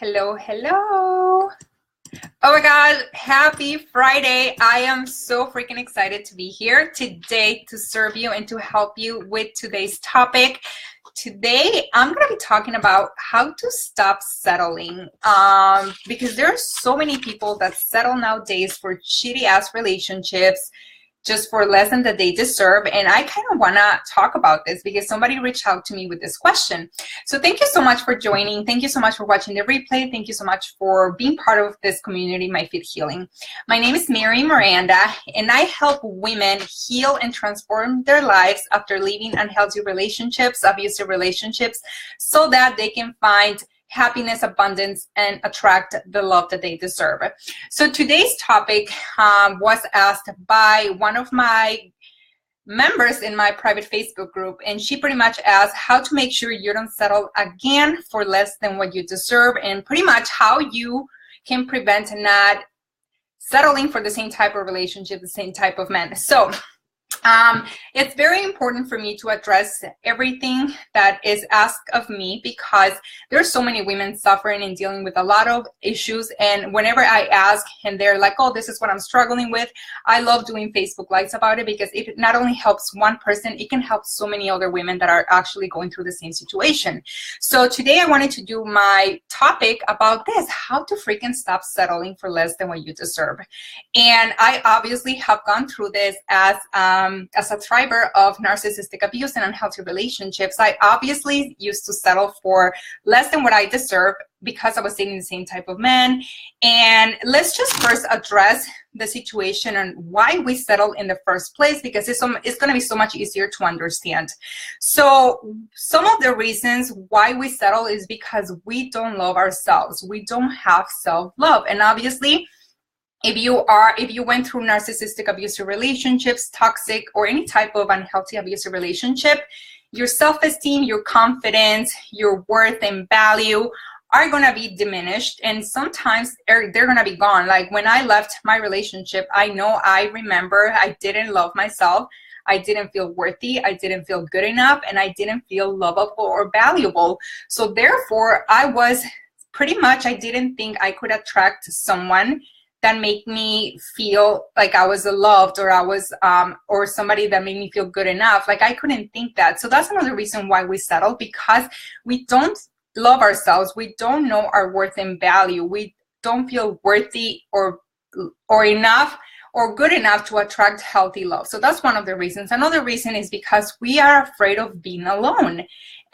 Hello, hello. Oh my God, happy Friday. I am so freaking excited to be here today to serve you and to help you with today's topic. Today, I'm going to be talking about how to stop settling because there are so many people that settle nowadays for shitty ass relationships just for less than that they deserve. And I kind of want to talk about this because somebody reached out to me with this question. So thank you so much for joining. Thank you so much for watching the replay. Thank you so much for being part of this community, My Fit Healing. My name is Mary Miranda, and I help women heal and transform their lives after leaving unhealthy relationships, abusive relationships, so that they can find happiness, abundance, and attract the love that they deserve. So today's topic was asked by one of my members in my private Facebook group, and she pretty much asked how to make sure you don't settle again for less than what you deserve, and pretty much how you can prevent not settling for the same type of relationship, the same type of man. So it's very important for me to address everything that is asked of me because there's so many women suffering and dealing with a lot of issues. And whenever I ask and they're like, oh, this is what I'm struggling with, I love doing Facebook Lives about it because it not only helps one person, it can help so many other women that are actually going through the same situation. So today I wanted to do my topic about this, how to freaking stop settling for less than what you deserve. And I obviously have gone through this as a thriver of narcissistic abuse and unhealthy relationships. I obviously used to settle for less than what I deserve because I was dating the same type of men. And let's just first address the situation and why we settle in the first place, because it's going to be so much easier to understand. So some of the reasons why we settle is because we don't love ourselves. We don't have self-love. And obviously, if you went through narcissistic abusive relationships, toxic, or any type of unhealthy abusive relationship, your self-esteem, your confidence, your worth and value are going to be diminished, and sometimes they're going to be gone. Like when I left my relationship, I remember I didn't love myself. I didn't feel worthy. I didn't feel good enough, and I didn't feel lovable or valuable. So therefore, I didn't think I could attract someone that make me feel like I was loved, or I was, or somebody that made me feel good enough. Like I couldn't think that. So that's another reason why we settle, because we don't love ourselves. We don't know our worth and value. We don't feel worthy or enough or good enough to attract healthy love. So that's one of the reasons. Another reason is because we are afraid of being alone.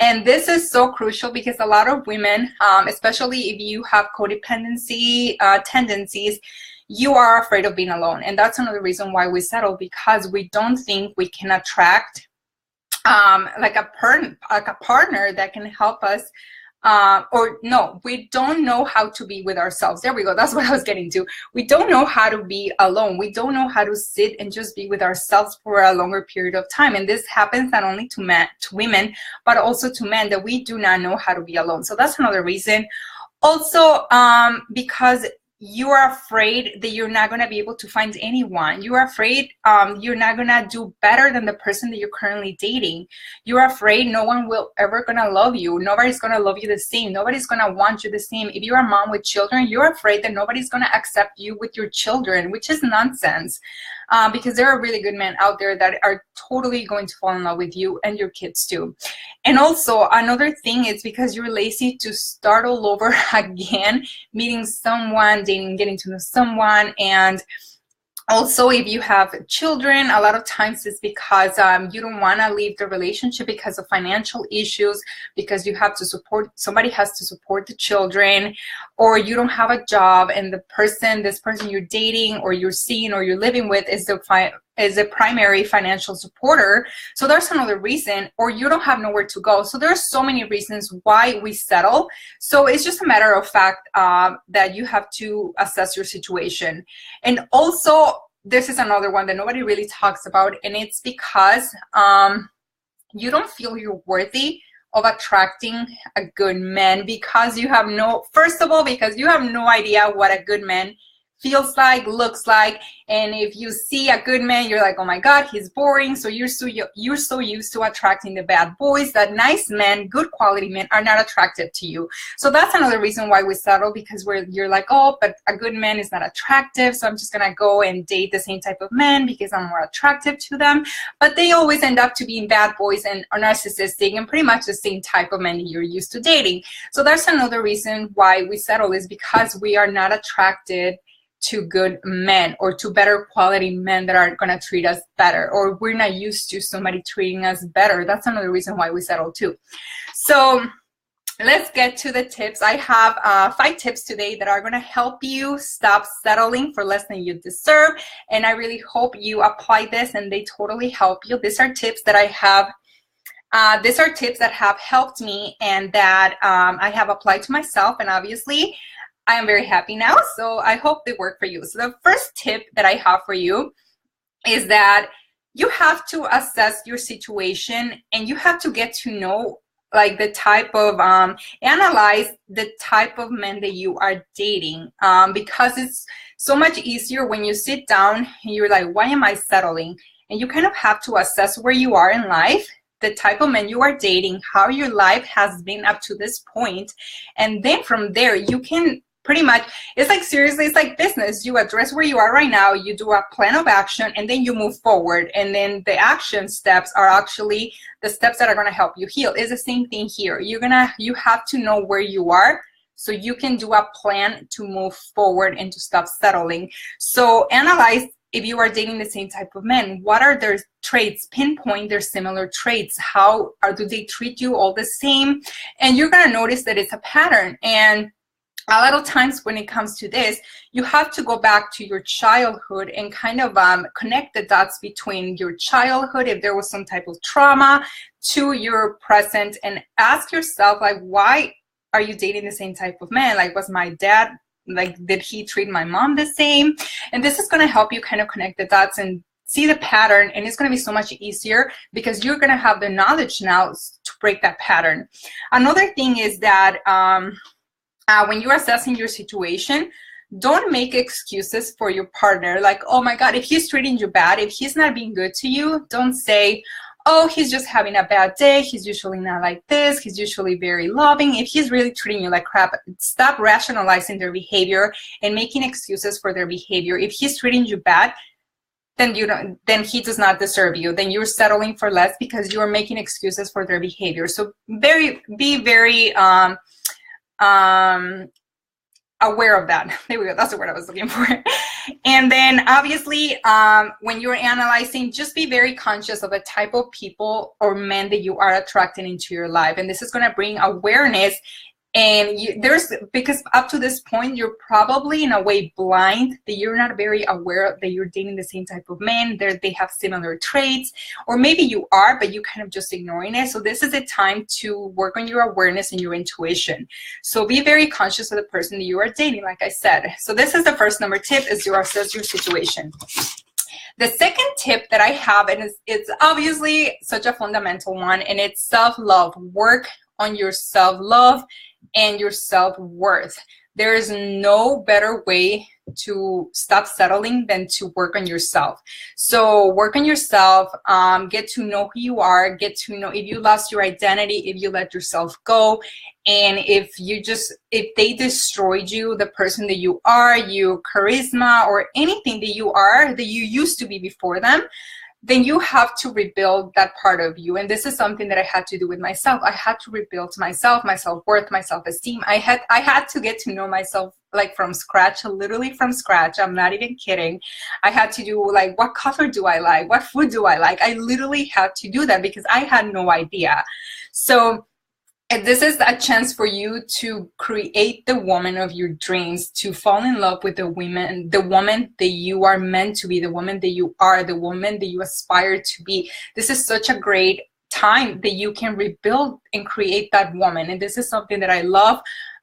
And this is so crucial because a lot of women, especially if you have codependency tendencies, you are afraid of being alone. And that's another reason why we settle, because we don't think we can attract like a partner that can help us. We don't know how to be with ourselves. There we go. That's what I was getting to. We don't know how to be alone. We don't know how to sit and just be with ourselves for a longer period of time. And this happens not only to women, but also to men, that we do not know how to be alone. So that's another reason. Also, because you are afraid that you're not going to be able to find anyone. You are afraid you're not going to do better than the person that you're currently dating. You're afraid no one will ever going to love you. Nobody's going to love you the same. Nobody's going to want you the same. If you're a mom with children, you're afraid that nobody's going to accept you with your children, which is nonsense. Because there are really good men out there that are totally going to fall in love with you and your kids too. And also another thing is because you're lazy to start all over again, meeting someone, dating, getting to know someone. And also, if you have children, a lot of times it's because you don't want to leave the relationship because of financial issues, because you have to somebody has to support the children, or you don't have a job and this person you're dating or you're seeing or you're living with is the primary financial supporter. So there's another reason, or you don't have nowhere to go. So there's so many reasons why we settle. So it's just a matter of fact that you have to assess your situation. And also, this is another one that nobody really talks about, and it's because you don't feel you're worthy of attracting a good man, because you have no idea what a good man feels like, looks like. And if you see a good man, you're like, oh my God, he's boring. So you're so used to attracting the bad boys that nice men, good quality men are not attracted to you. So that's another reason why we settle, because you're like, oh, but a good man is not attractive, so I'm just gonna go and date the same type of men because I'm more attractive to them. But they always end up to being bad boys and are narcissistic and pretty much the same type of men that you're used to dating. So that's another reason why we settle, is because we are not attracted to good men or to better quality men that are going to treat us better, or we're not used to somebody treating us better. That's another reason why we settle too. So let's get to the tips. I have 5 tips today that are going to help you stop settling for less than you deserve, and I really hope you apply this and they totally help you. These are tips that I have these are tips that have helped me and that I have applied to myself, and obviously I am very happy now, so I hope they work for you. So the first tip that I have for you is that you have to assess your situation, and you have to get to know, like, the type of analyze the type of men that you are dating, because it's so much easier when you sit down and you're like, why am I settling? And you kind of have to assess where you are in life, the type of men you are dating, how your life has been up to this point, and then from there you can pretty much, it's like, seriously, it's like business. You address where you are right now, you do a plan of action, and then you move forward. And then the action steps are actually the steps that are going to help you heal. It's the same thing here. You have to know where you are so you can do a plan to move forward and to stop settling. So analyze if you are dating the same type of men. What are their traits? Pinpoint their similar traits. Do they treat you all the same? And you're going to notice that it's a pattern. And a lot of times when it comes to this, you have to go back to your childhood and kind of connect the dots between your childhood, if there was some type of trauma, to your present, and ask yourself, like, why are you dating the same type of man? Like, was my dad, like, did he treat my mom the same? And this is going to help you kind of connect the dots and see the pattern, and it's going to be so much easier because you're going to have the knowledge now to break that pattern. Another thing is that when you're assessing your situation, don't make excuses for your partner. Like, oh my God, if he's treating you bad, if he's not being good to you, don't say, oh, he's just having a bad day, he's usually not like this, he's usually very loving. If he's really treating you like crap, stop rationalizing their behavior and making excuses for their behavior. If he's treating you bad, then he does not deserve you. Then you're settling for less because you're making excuses for their behavior. So be very aware of that. There we go. That's the word I was looking for. And then obviously, when you're analyzing, just be very conscious of the type of people or men that you are attracting into your life. And this is going to bring awareness. And because up to this point, you're probably in a way blind, that you're not very aware that you're dating the same type of men, they have similar traits, or maybe you are, but you kind of just ignoring it. So this is a time to work on your awareness and your intuition. So be very conscious of the person that you are dating, like I said. So this is the first number tip, is to assess your situation. The second tip that I have, and it's obviously such a fundamental one, and it's self-love. Work on your self-love and your self-worth. There is no better way to stop settling than to work on yourself. So work on yourself, get to know who you are, get to know if you lost your identity, if you let yourself go, and if they destroyed you, the person that you are, your charisma, or anything that you are, that you used to be before them, then you have to rebuild that part of you. And this is something that I had to do with myself. I had to rebuild myself, my self-worth, my self-esteem. I had to get to know myself, like, from scratch, literally from scratch. I'm not even kidding. I had to do, like, what color do I like? What food do I like? I literally had to do that because I had no idea. So this is a chance for you to create the woman of your dreams, to fall in love with the woman that you are meant to be, the woman that you are, the woman that you aspire to be. This is such a great time that you can rebuild and create that woman. And this is something that I love.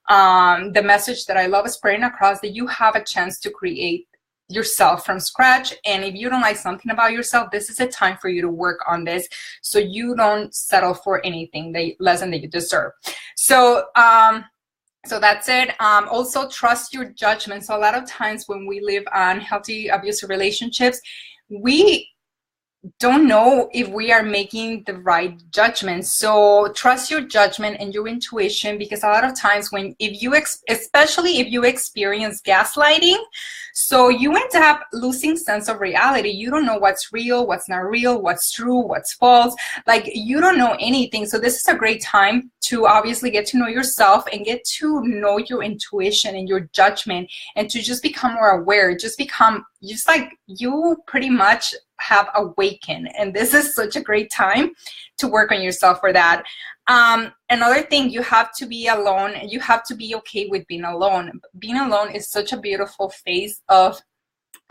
The message that I love spreading across, that you have a chance to create yourself from scratch. And if you don't like something about yourself, this is a time for you to work on this, so you don't settle for anything less than that you deserve. So So that's it. Also, trust your judgment. So a lot of times when we live on healthy abusive relationships, we don't know if we are making the right judgment. So trust your judgment and your intuition, because a lot of times especially if you experience gaslighting, so you end up losing sense of reality. You don't know what's real, what's not real, what's true, what's false. Like, you don't know anything. So this is a great time to obviously get to know yourself and get to know your intuition and your judgment, and to just become more aware. Just like you pretty much have awakened, and this is such a great time to work on yourself for that. Another thing, you have to be alone. You have to be okay with being alone. Being alone is such a beautiful phase of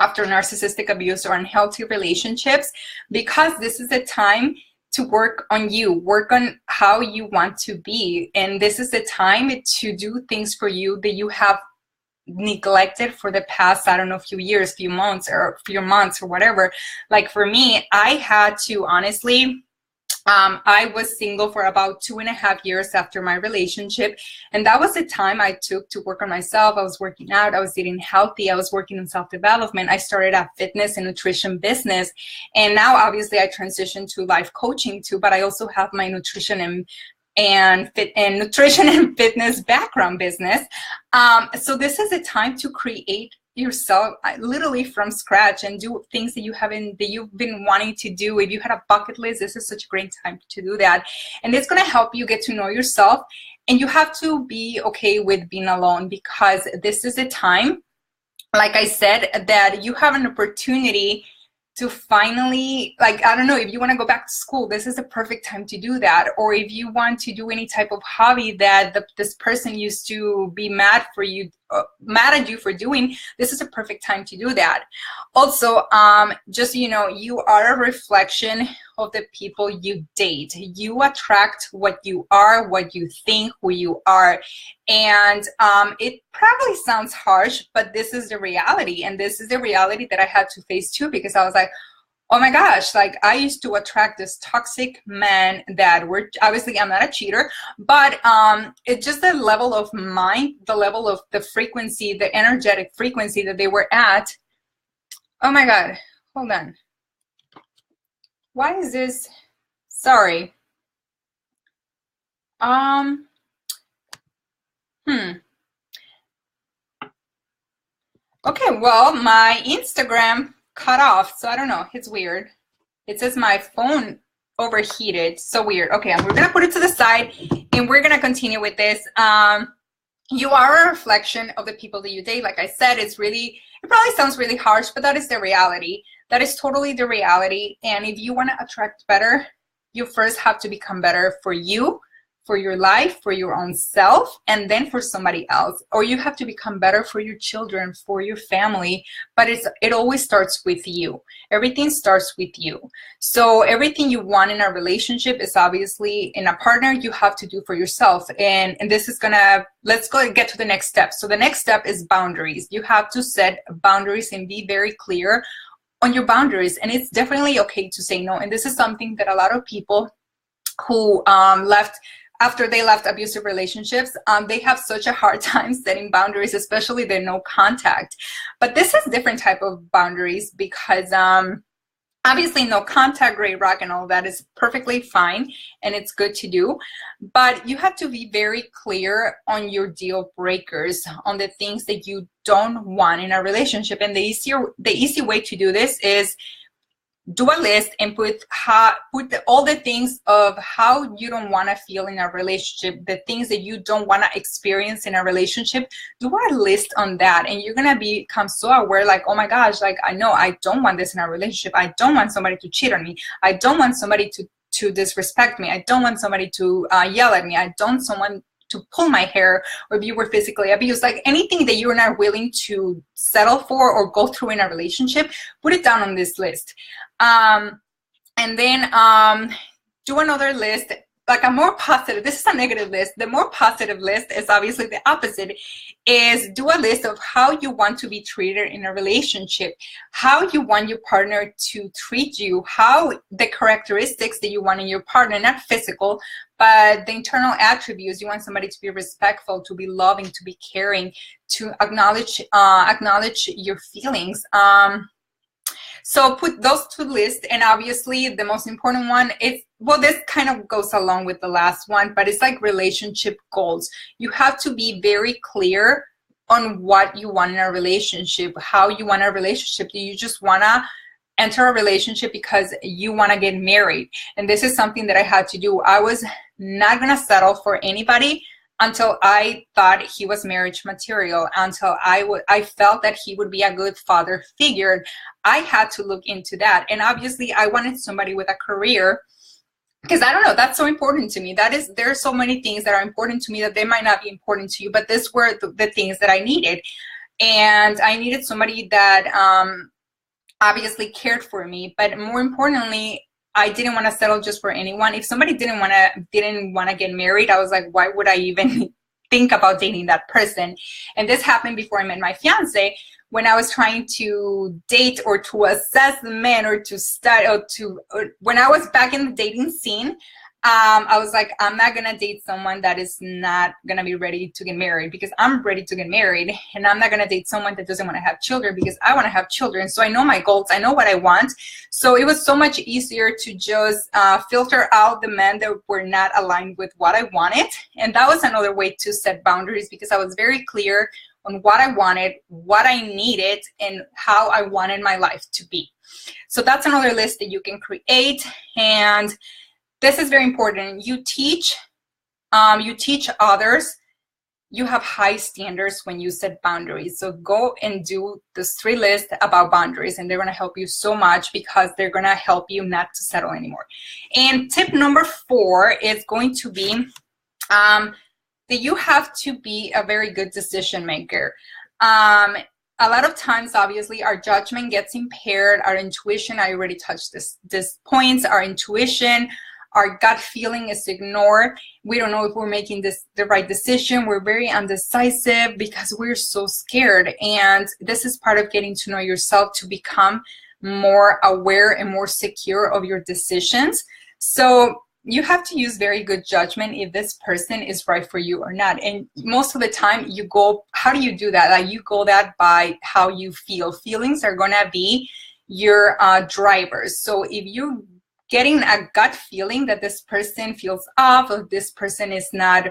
after narcissistic abuse or unhealthy relationships, because this is a time to work on you, work on how you want to be. And this is the time to do things for you that you have neglected for the past, I don't know, few years, few months or whatever. Like for me, I had to honestly, I was single for about 2.5 years after my relationship. And that was the time I took to work on myself. I was working out, I was eating healthy, I was working in self-development. I started a fitness and nutrition business. And now obviously I transitioned to life coaching too, but I also have my nutrition and nutrition and fitness background business. So this is a time to create yourself literally from scratch and do things that you've been wanting to do. If you had a bucket list, this is such a great time to do that. And it's going to help you get to know yourself. And you have to be okay with being alone, because this is a time, like I said, that you have an opportunity to finally, like, I don't know, if you want to go back to school, this is a perfect time to do that. Or if you want to do any type of hobby that this person used to be mad at you for doing, this is a perfect time to do that. Also, just, you are a reflection of the people you date. You attract what you are, what you think, who you are. And it probably sounds harsh, but this is the reality. And this is the reality that I had to face too, because I was like, oh my gosh, like I used to attract this toxic man that were, obviously I'm not a cheater, but it's just the level of mind, the level of the frequency, the energetic frequency that they were at. Oh my God, hold on. Why is this? Sorry. Okay, well, my Instagram cut off, so I don't know, it's weird. It says my phone overheated, so weird. Okay, we're gonna put it to the side and we're gonna continue with this. You are a reflection of the people that you date. Like I said, it probably sounds really harsh, but that is the reality. That is totally the reality. And if you want to attract better, you first have to become better for you, for your life, for your own self, and then for somebody else. Or you have to become better for your children, for your family. But it always starts with you. Everything starts with you. So everything you want in a relationship is obviously in a partner, you have to do for yourself. And this is let's go and get to the next step. So the next step is boundaries. You have to set boundaries and be very clear on your boundaries. And it's definitely okay to say no. And this is something that a lot of people who after they left abusive relationships, they have such a hard time setting boundaries, especially the no contact. But this is different type of boundaries, because obviously no contact, gray rock, and all that is perfectly fine, and it's good to do. But you have to be very clear on your deal breakers, on the things that you don't want in a relationship. And the easy way to do this is do a list and put all the things of how you don't want to feel in a relationship, the things that you don't want to experience in a relationship. Do a list on that, and you're gonna become so aware, like, oh my gosh, like I know I don't want this in a relationship. I don't want somebody to cheat on me. I don't want somebody to disrespect me. I don't want somebody to yell at me. I don't want someone to pull my hair, or if you were physically abused, like anything that you're not willing to settle for or go through in a relationship, put it down on this list. And then do another list like a more positive, this is a negative list. The more positive list is obviously the opposite, is do a list of how you want to be treated in a relationship, how you want your partner to treat you, how the characteristics that you want in your partner, not physical, but the internal attributes. You want somebody to be respectful, to be loving, to be caring, to acknowledge your feelings. So put those two lists, and obviously the most important one is, well, this kind of goes along with the last one, but it's like relationship goals. You have to be very clear on what you want in a relationship, how you want a relationship. Do you just want to enter a relationship because you want to get married? And this is something that I had to do. I was not going to settle for anybody until I thought he was marriage material, until I felt that he would be a good father figure. I had to look into that. And obviously I wanted somebody with a career, because I don't know, that's so important to me. There are so many things that are important to me that they might not be important to you, but these were the things that I needed. And I needed somebody that obviously cared for me, but more importantly, I didn't want to settle just for anyone. If somebody didn't want to get married, I was like, why would I even think about dating that person? And this happened before I met my fiance. When I was trying to date or to assess the men or to study, when I was back in the dating scene, I was like, I'm not gonna date someone that is not gonna be ready to get married, because I'm ready to get married, and I'm not gonna date someone that doesn't want to have children because I want to have children. So I know my goals, I know what I want. So it was so much easier to just filter out the men that were not aligned with what I wanted. And that was another way to set boundaries, because I was very clear on what I wanted, what I needed, and how I wanted my life to be. So that's another list that you can create. And this is very important. You teach others. You have high standards when you set boundaries. So go and do this 3 lists about boundaries, and they're going to help you so much, because they're going to help you not to settle anymore. And tip number 4 is going to be that you have to be a very good decision maker. A lot of times, obviously, our judgment gets impaired. Our intuition, I already touched this points, our intuition, our gut feeling is ignored. We don't know if we're making the right decision. We're very undecisive because we're so scared. And this is part of getting to know yourself, to become more aware and more secure of your decisions. So you have to use very good judgment if this person is right for you or not. And most of the time how do you do that? Like, you go that by how you feel. Feelings are gonna be your drivers. So if you getting a gut feeling that this person feels off, or this person is not,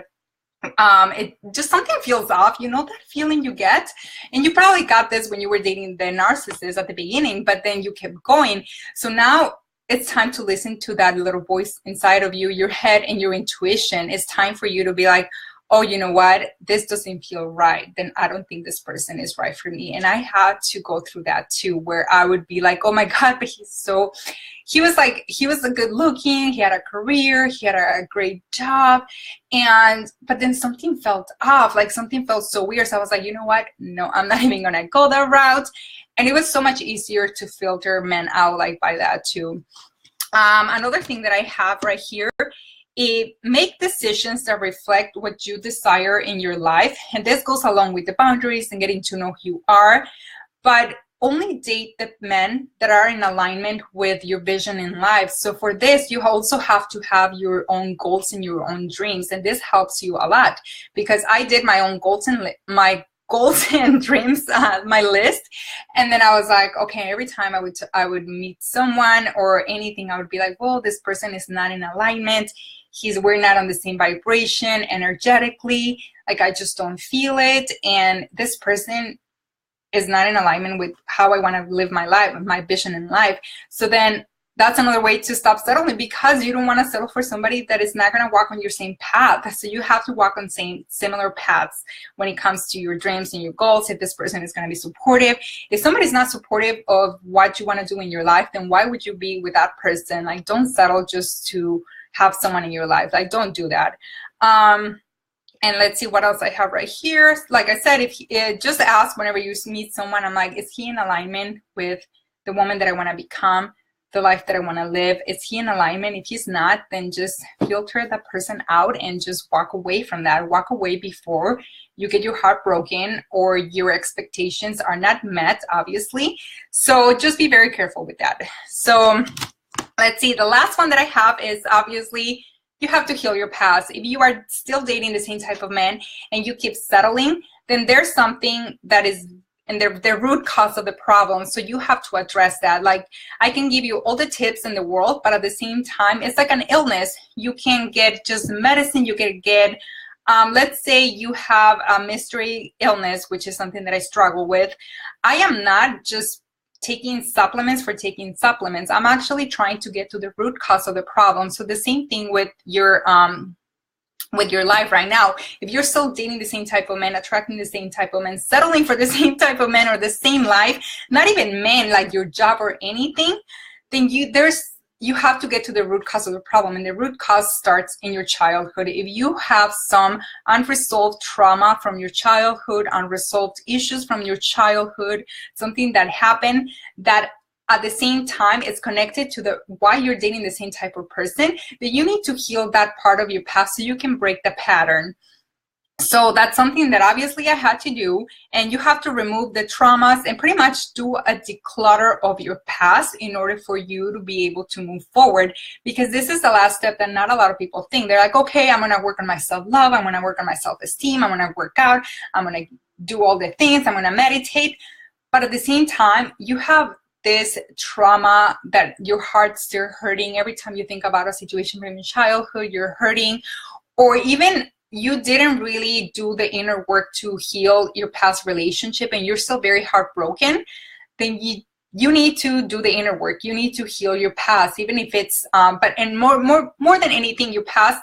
just something feels off, you know that feeling you get? And you probably got this when you were dating the narcissist at the beginning, but then you kept going. So now it's time to listen to that little voice inside of you, your head and your intuition. It's time for you to be like, oh, you know what, this doesn't feel right, then I don't think this person is right for me. And I had to go through that too, where I would be like, oh my God, but he was a good looking, he had a career, he had a great job, but then something felt off, like something felt so weird. So I was like, you know what, no, I'm not even gonna go that route. And it was so much easier to filter men out like by that too. Another thing that I have right here, make decisions that reflect what you desire in your life. And this goes along with the boundaries and getting to know who you are, but only date the men that are in alignment with your vision in life. So for this, you also have to have your own goals and your own dreams. And this helps you a lot, because I did my own goals and dreams, my list. And then I was like, okay, every time I would meet someone or anything, I would be like, well, this person is not in alignment. We're not on the same vibration energetically. Like, I just don't feel it. And this person is not in alignment with how I want to live my life, my vision in life. So then that's another way to stop settling, because you don't want to settle for somebody that is not going to walk on your same path. So you have to walk on similar paths when it comes to your dreams and your goals. If this person is going to be supportive, if somebody's not supportive of what you want to do in your life, then why would you be with that person? Like, don't settle just to have someone in your life. Like, don't do that. And let's see what else I have right here. Like I said, just ask whenever you meet someone, I'm like, is he in alignment with the woman that I want to become? the life that I want to live? Is he in alignment? If he's not, then just filter that person out and just walk away from that. Walk away before you get your heart broken or your expectations are not met, obviously. So just be very careful with that. So let's see. The last one that I have is obviously you have to heal your past. If you are still dating the same type of man and you keep settling, then there's something that is and the root cause of the problem. So you have to address that. Like, I can give you all the tips in the world, but at the same time, it's like an illness. You can get just medicine. You can get, let's say you have a mystery illness, which is something that I struggle with. I am not just taking supplements for taking supplements. I'm actually trying to get to the root cause of the problem. So the same thing with your life right now. If you're still dating the same type of men, attracting the same type of men, settling for the same type of men or the same life, not even men, like your job or anything, then you have to get to the root cause of the problem. And the root cause starts in your childhood. If you have some unresolved trauma from your childhood, unresolved issues from your childhood, something that happened that at the same time it's connected to the why you're dating the same type of person, that you need to heal that part of your past so you can break the pattern. So that's something that obviously I had to do, and you have to remove the traumas and pretty much do a declutter of your past in order for you to be able to move forward, because this is the last step that not a lot of people think. They're like, okay, I'm gonna work on my self-love, I'm gonna work on my self-esteem, I'm gonna work out, I'm gonna do all the things, I'm gonna meditate, but at the same time you have this trauma that your heart's still hurting. Every time you think about a situation from your childhood, you're hurting, or even you didn't really do the inner work to heal your past relationship and you're still very heartbroken, then you need to do the inner work. You need to heal your past, even if it's and more than anything, your past,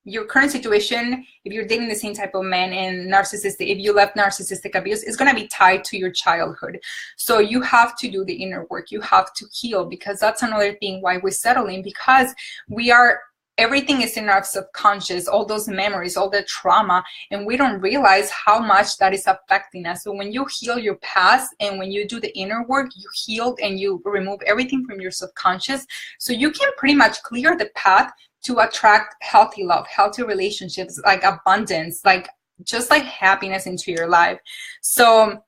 your current situation, if you're dating the same type of man and narcissistic, if you left narcissistic abuse, it's going to be tied to your childhood. So you have to do the inner work. You have to heal, because that's another thing why we're settling, because everything is in our subconscious, all those memories, all the trauma, and we don't realize how much that is affecting us. So when you heal your past and when you do the inner work, you heal and you remove everything from your subconscious, so you can pretty much clear the path to attract healthy love, healthy relationships, like abundance, like just like happiness into your life. So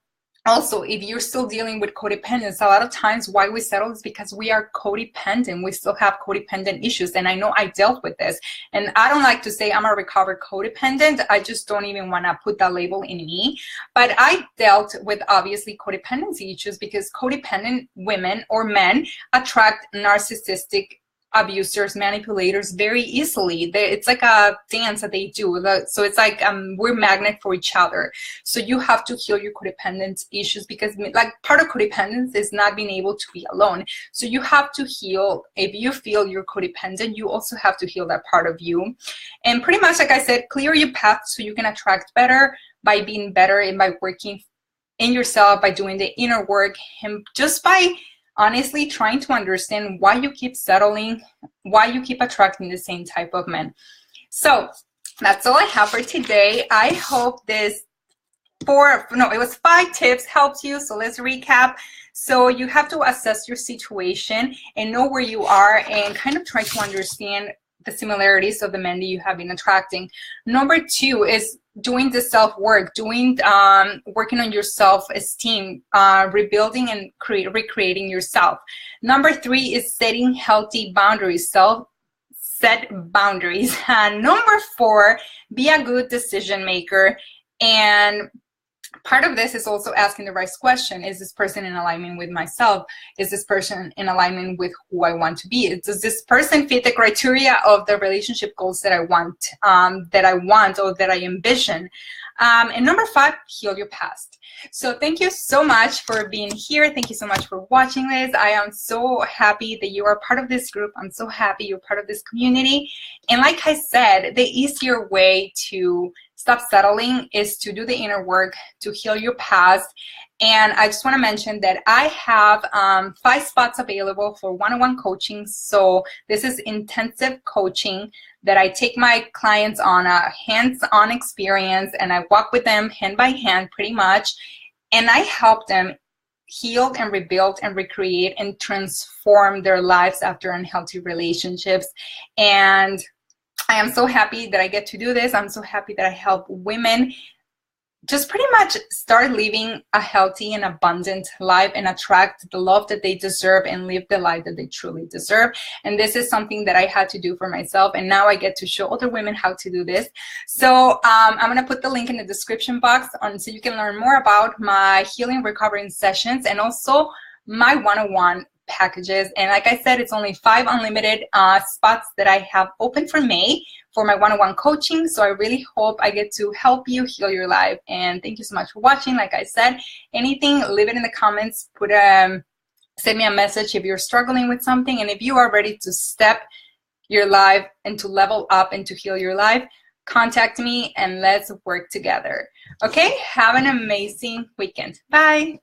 also, if you're still dealing with codependence, a lot of times why we settle is because we are codependent. We still have codependent issues. And I know I dealt with this. And I don't like to say I'm a recovered codependent. I just don't even want to put that label in me. But I dealt with obviously codependency issues, because codependent women or men attract narcissistic abusers, manipulators very easily. It's like a dance that they do. So it's like we're magnet for each other. So you have to heal your codependent issues, because like part of codependence is not being able to be alone. So you have to heal. If you feel you're codependent, you also have to heal that part of you. And pretty much, like I said, clear your path so you can attract better by being better and by working in yourself, by doing the inner work, and just by honestly trying to understand why you keep settling, why you keep attracting the same type of men. So that's all I have for today. I hope this it was 5 tips helped you. So let's recap. So you have to assess your situation and know where you are and kind of try to understand the similarities of the men that you have been attracting. Number 2 is doing the self-work, working on your self-esteem, rebuilding and recreating yourself. Number 3 is setting healthy boundaries, set boundaries. And number 4, be a good decision maker. And part of this is also asking the right question. Is this person in alignment with myself? Is this person in alignment with who I want to be? Does this person fit the criteria of the relationship goals that I want or that I envision? And number 5, heal your past. So thank you so much for being here. Thank you so much for watching this. I am so happy that you are part of this group. I'm so happy you're part of this community. And like I said, the easier way to stop settling is to do the inner work, to heal your past. And I just want to mention that I have 5 spots available for one-on-one coaching. So this is intensive coaching that I take my clients on a hands-on experience, and I walk with them hand by hand pretty much, and I help them healed and rebuilt and recreate and transform their lives after unhealthy relationships. And I am so happy that I get to do this. I'm so happy that I help women just pretty much start living a healthy and abundant life and attract the love that they deserve and live the life that they truly deserve. And this is something that I had to do for myself, and now I get to show other women how to do this. So I'm going to put the link in the description box so you can learn more about my healing recovery sessions and also my one-on-one packages. And like I said, it's only 5 unlimited spots that I have open for May for my one-on-one coaching. So I really hope I get to help you heal your life. And thank you so much for watching. Like I said, anything, leave it in the comments. Send me a message if you're struggling with something, and if you are ready to step your life and to level up and to heal your life, contact me and let's work together. Okay, have an amazing weekend. Bye.